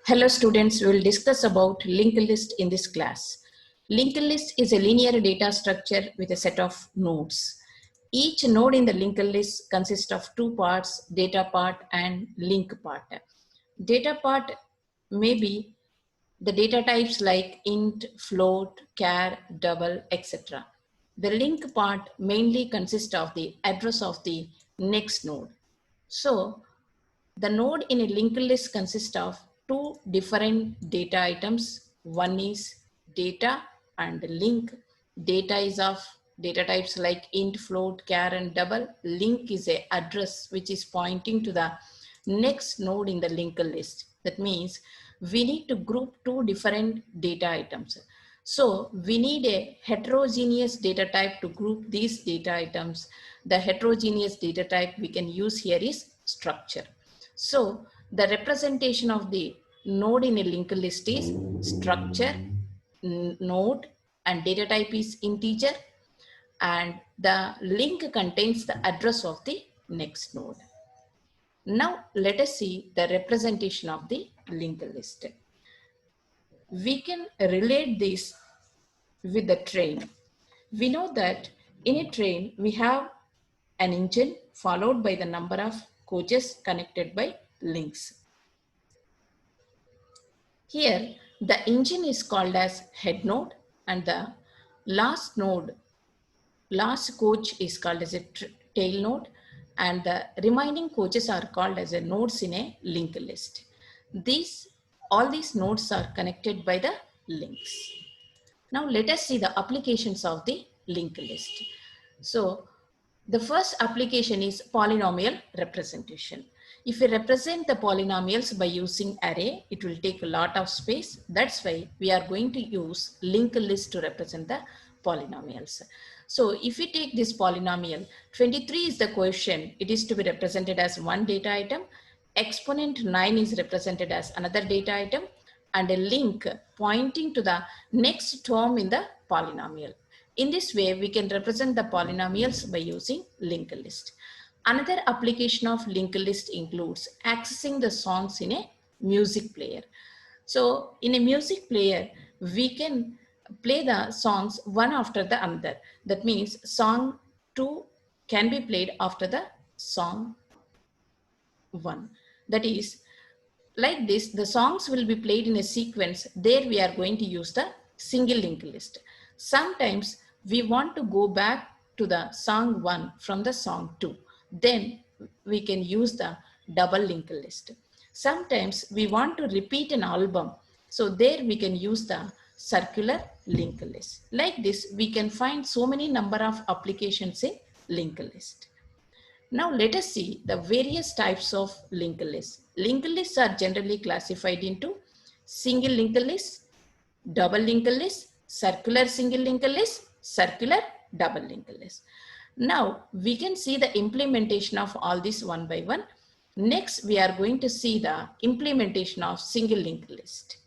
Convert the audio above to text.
Hello students, we will discuss about linked list in this class. Linked list is a linear data structure with a set of nodes. Each node in the linked list consists of two parts, data part and link part. Data part may be the data types like int, float, char, double, etc. The link part mainly consists of the address of the next node. So the node in a linked list consists of two different data items. One is data and link. Data is of data types like int, float, char, and double. Link is a address which is pointing to the next node in the linked list. That means we need to group two different data items. So we need a heterogeneous data type to group these data items. The heterogeneous data type we can use here is structure. So the representation of the node in a linked list is structure, node, and data type is integer, and the link contains the address of the next node. Now let us see the representation of the linked list. We can relate this with the train. We know that in a train we have an engine followed by the number of coaches connected by links. Here, the engine is called as head node and the last node, last coach is called as a tail node, and the remaining coaches are called as a nodes in a linked list. All these nodes are connected by the links. Now let us see the applications of the linked list. So the first application is polynomial representation. If we represent the polynomials by using array, it will take a lot of space. That's why we are going to use linked list to represent the polynomials. So if we take this polynomial, 23 is the quotient. It is to be represented as one data item. Exponent 9 is represented as another data item, and a link pointing to the next term in the polynomial. In this way, we can represent the polynomials by using linked list. Another application of linked list includes accessing the songs in a music player. So in a music player, we can play the songs one after the other. That means song 2 can be played after the song 1. That is, like this, the songs will be played in a sequence. There we are going to use the single linked list. Sometimes we want to go back to the song 1 from the song 2. Then we can use the double linked list. Sometimes we want to repeat an album. So there we can use the circular linked list. Like this, we can find so many number of applications in linked list. Now let us see the various types of linked lists. Linked lists are generally classified into single linked list, double linked list, circular single linked list, circular double linked list. Now we can see the implementation of all this one by one. Next, we are going to see the implementation of single linked list.